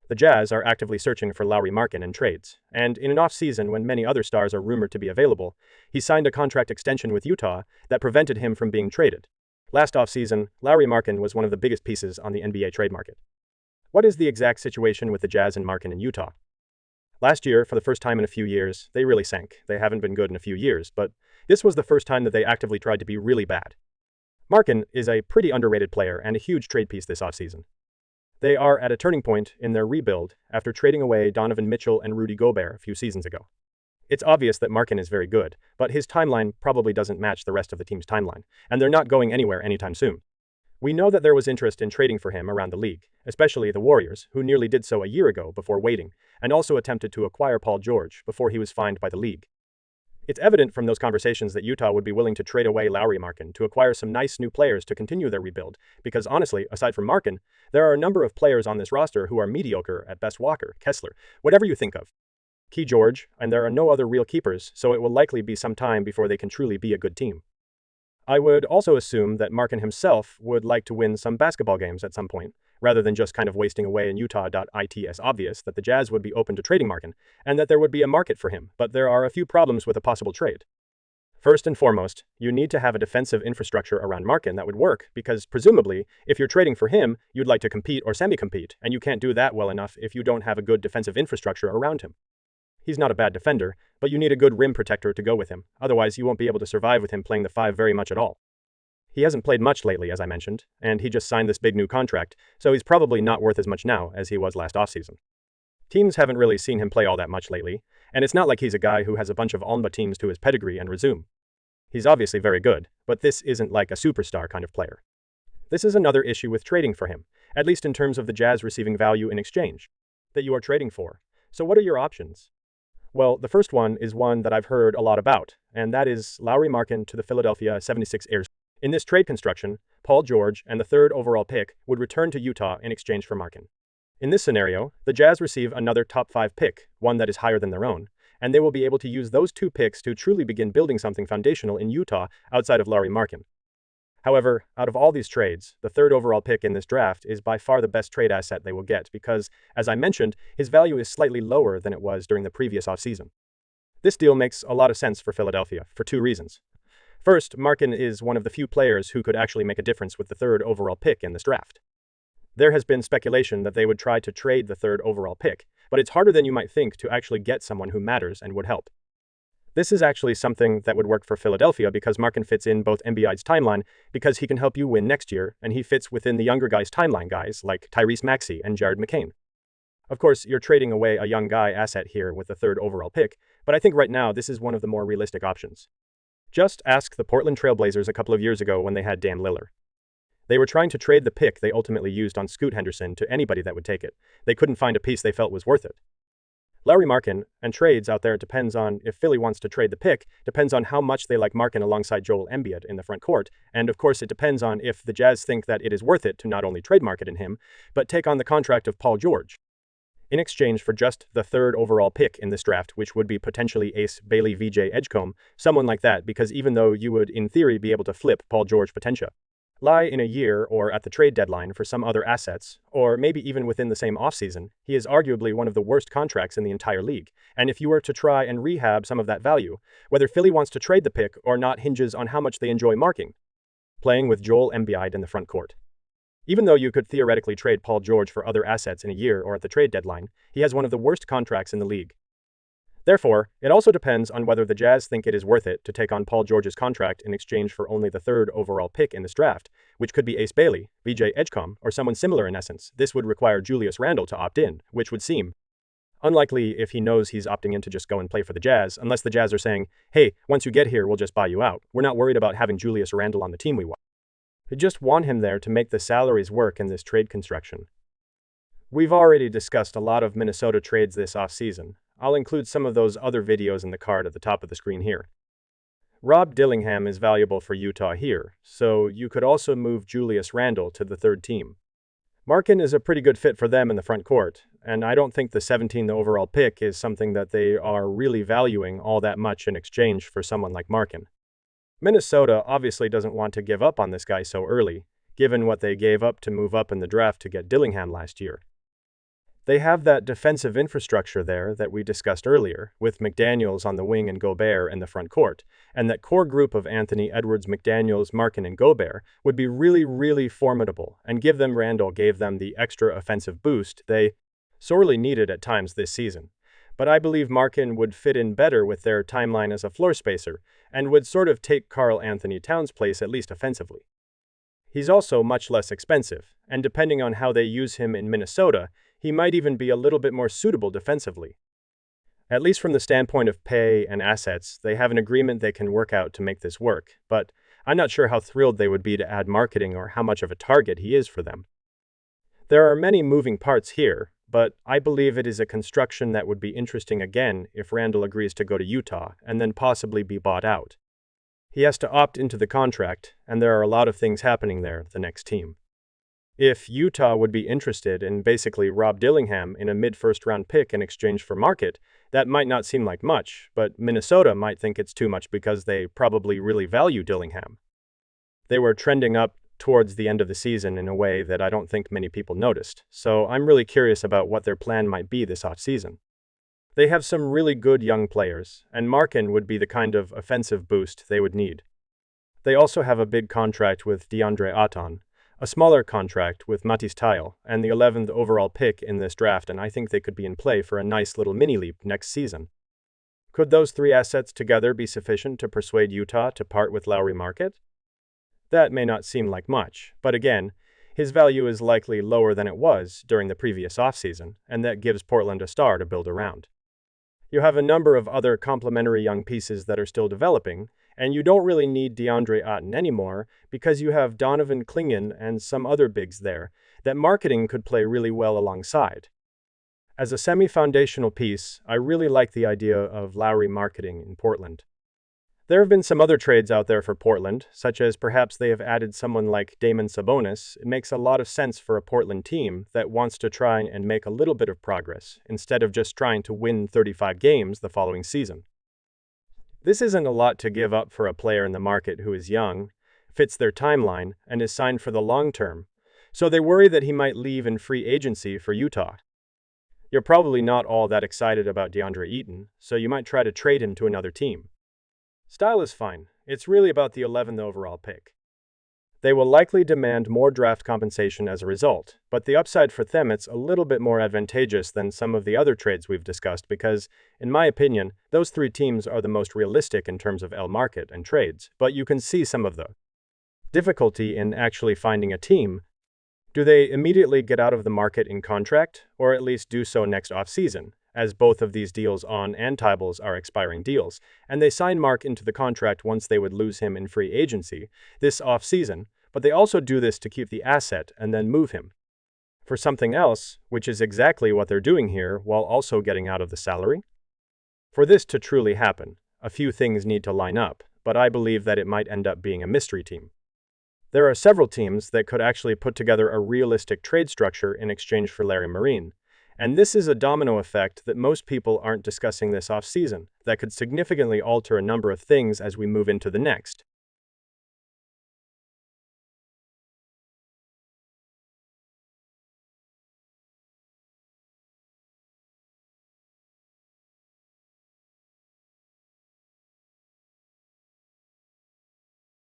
The Jazz are actively searching for Lauri Markkanen in trades, and in an off-season when many other stars are rumored to be available, he signed a contract extension with Utah that prevented him from being traded. Last off-season, Lauri Markkanen was one of the biggest pieces on the NBA trade market. What is the exact situation with the Jazz and Markkanen in Utah? Last year, for the first time in a few years, they really sank. They haven't been good in a few years, but this was the first time that they actively tried to be really bad. Markkanen is a pretty underrated player and a huge trade piece this offseason. They are at a turning point in their rebuild after trading away Donovan Mitchell and Rudy Gobert a few seasons ago. It's obvious that Markkanen is very good, but his timeline probably doesn't match the rest of the team's timeline, and they're not going anywhere anytime soon. We know that there was interest in trading for him around the league, especially the Warriors, who nearly did so a year ago before waiting, and also attempted to acquire Paul George before he was fined by the league. It's evident from those conversations that Utah would be willing to trade away Lauri Markkanen to acquire some nice new players to continue their rebuild, because honestly, aside from Markkanen, there are a number of players on this roster who are mediocre at best. Walker, Kessler, whatever you think of. Key George, and there are no other real keepers, so it will likely be some time before they can truly be a good team. I would also assume that Markkanen himself would like to win some basketball games at some point, rather than just kind of wasting away in Utah. It's obvious that the Jazz would be open to trading Markkanen, and that there would be a market for him, but there are a few problems with a possible trade. First and foremost, you need to have a defensive infrastructure around Markkanen that would work, because presumably, if you're trading for him, you'd like to compete or semi-compete, and you can't do that well enough if you don't have a good defensive infrastructure around him. He's not a bad defender, but you need a good rim protector to go with him, otherwise you won't be able to survive with him playing the 5 very much at all. He hasn't played much lately, as I mentioned, and he just signed this big new contract, so he's probably not worth as much now as he was last offseason. Teams haven't really seen him play all that much lately, and it's not like he's a guy who has a bunch of Alma teams to his pedigree and resume. He's obviously very good, but this isn't like a superstar kind of player. This is another issue with trading for him, at least in terms of the Jazz receiving value in exchange that you are trading for. So what are your options? Well, the first one is one that I've heard a lot about, and that is Lauri Markkanen to the Philadelphia 76ers. In this trade construction, Paul George and the 3rd overall pick would return to Utah in exchange for Markkanen. In this scenario, the Jazz receive another top 5 pick, one that is higher than their own, and they will be able to use those 2 picks to truly begin building something foundational in Utah outside of Lauri Markkanen. However, out of all these trades, the 3rd overall pick in this draft is by far the best trade asset they will get because, as I mentioned, his value is slightly lower than it was during the previous offseason. This deal makes a lot of sense for Philadelphia for 2 reasons. First, Markkanen is one of the few players who could actually make a difference with the 3rd overall pick in this draft. There has been speculation that they would try to trade the 3rd overall pick, but it's harder than you might think to actually get someone who matters and would help. This is actually something that would work for Philadelphia because Markkanen fits in both Embiid's timeline because he can help you win next year, and he fits within the younger guys' timeline guys like Tyrese Maxey and Jared McCain. Of course, you're trading away a young guy asset here with the 3rd overall pick, but I think right now this is one of the more realistic options. Just ask the Portland Trail Blazers a couple of years ago when they had Dame Lillard. They were trying to trade the pick they ultimately used on Scoot Henderson to anybody that would take it. They couldn't find a piece they felt was worth it. Lauri Markkanen and trades out there depends on if Philly wants to trade the pick, depends on how much they like Markkanen alongside Joel Embiid in the front court, and of course it depends on if the Jazz think that it is worth it to not only trade Markkanen in him, but take on the contract of Paul George in exchange for just the 3rd overall pick in this draft, which would be potentially Ace Bailey VJ Edgecombe, someone like that, because even though you would in theory be able to flip Paul George potential, lie in a year or at the trade deadline for some other assets, or maybe even within the same offseason, he is arguably one of the worst contracts in the entire league. And if you were to try and rehab some of that value, whether Philly wants to trade the pick or not hinges on how much they enjoy playing with Joel Embiid in the front court. Even though you could theoretically trade Paul George for other assets in a year or at the trade deadline, he has one of the worst contracts in the league. Therefore, it also depends on whether the Jazz think it is worth it to take on Paul George's contract in exchange for only the 3rd overall pick in this draft, which could be Ace Bailey, VJ Edgecombe, or someone similar in essence. This would require Julius Randle to opt in, which would seem unlikely if he knows he's opting in to just go and play for the Jazz, unless the Jazz are saying, hey, once you get here, we'll just buy you out. We're not worried about having Julius Randle on the team we want. We just want him there to make the salaries work in this trade construction. We've already discussed a lot of Minnesota trades this offseason. I'll include some of those other videos in the card at the top of the screen here. Rob Dillingham is valuable for Utah here, so you could also move Julius Randle to the 3rd team. Markkanen is a pretty good fit for them in the front court, and I don't think the 17th overall pick is something that they are really valuing all that much in exchange for someone like Markkanen. Minnesota obviously doesn't want to give up on this guy so early, given what they gave up to move up in the draft to get Dillingham last year. They have that defensive infrastructure there that we discussed earlier, with McDaniels on the wing and Gobert in the front court, and that core group of Anthony Edwards, McDaniels, Markkanen, and Gobert would be really, really formidable and Randall gave them the extra offensive boost they sorely needed at times this season. But I believe Markkanen would fit in better with their timeline as a floor spacer and would sort of take Karl Anthony Towns' place at least offensively. He's also much less expensive, and depending on how they use him in Minnesota, he might even be a little bit more suitable defensively. At least from the standpoint of pay and assets, they have an agreement they can work out to make this work, but I'm not sure how thrilled they would be to add Markkanen or how much of a target he is for them. There are many moving parts here, but I believe it is a construction that would be interesting again if Randall agrees to go to Utah and then possibly be bought out. He has to opt into the contract, and there are a lot of things happening there, the next team. If Utah would be interested in basically Rob Dillingham in a mid-first round pick in exchange for Markkanen, that might not seem like much, but Minnesota might think it's too much because they probably really value Dillingham. They were trending up towards the end of the season in a way that I don't think many people noticed, so I'm really curious about what their plan might be this offseason. They have some really good young players, and Markkanen would be the kind of offensive boost they would need. They also have a big contract with DeAndre Ayton, a smaller contract with Matisse Thybulle, and the 11th overall pick in this draft, and I think they could be in play for a nice little mini-leap next season. Could those three assets together be sufficient to persuade Utah to part with Lauri Markkanen? That may not seem like much, but again, his value is likely lower than it was during the previous offseason, and that gives Portland a star to build around. You have a number of other complementary young pieces that are still developing, and you don't really need DeAndre Ayton anymore because you have Donovan Clingan and some other bigs there that Markkanen could play really well alongside. As a semi-foundational piece, I really like the idea of Lauri Markkanen in Portland. There have been some other trades out there for Portland, such as perhaps they have added someone like Damon Sabonis. It makes a lot of sense for a Portland team that wants to try and make a little bit of progress, instead of just trying to win 35 games the following season. This isn't a lot to give up for a player in the market who is young, fits their timeline, and is signed for the long term, so they worry that he might leave in free agency for Utah. You're probably not all that excited about DeAndre Ayton, so you might try to trade him to another team. Style is fine. It's really about the 11th overall pick. They will likely demand more draft compensation as a result, but the upside for them it's a little bit more advantageous than some of the other trades we've discussed because, in my opinion, those three teams are the most realistic in terms of market and trades, but you can see some of the difficulty in actually finding a team. Do they immediately get out of the market in contract, or at least do so next offseason, as both of these deals on and Tybulle's are expiring deals, and they sign Mark into the contract once they would lose him in free agency this offseason, but they also do this to keep the asset and then move him for something else, which is exactly what they're doing here while also getting out of the salary? For this to truly happen, a few things need to line up, but I believe that it might end up being a mystery team. There are several teams that could actually put together a realistic trade structure in exchange for Lauri Markkanen. And this is a domino effect that most people aren't discussing this offseason that could significantly alter a number of things as we move into the next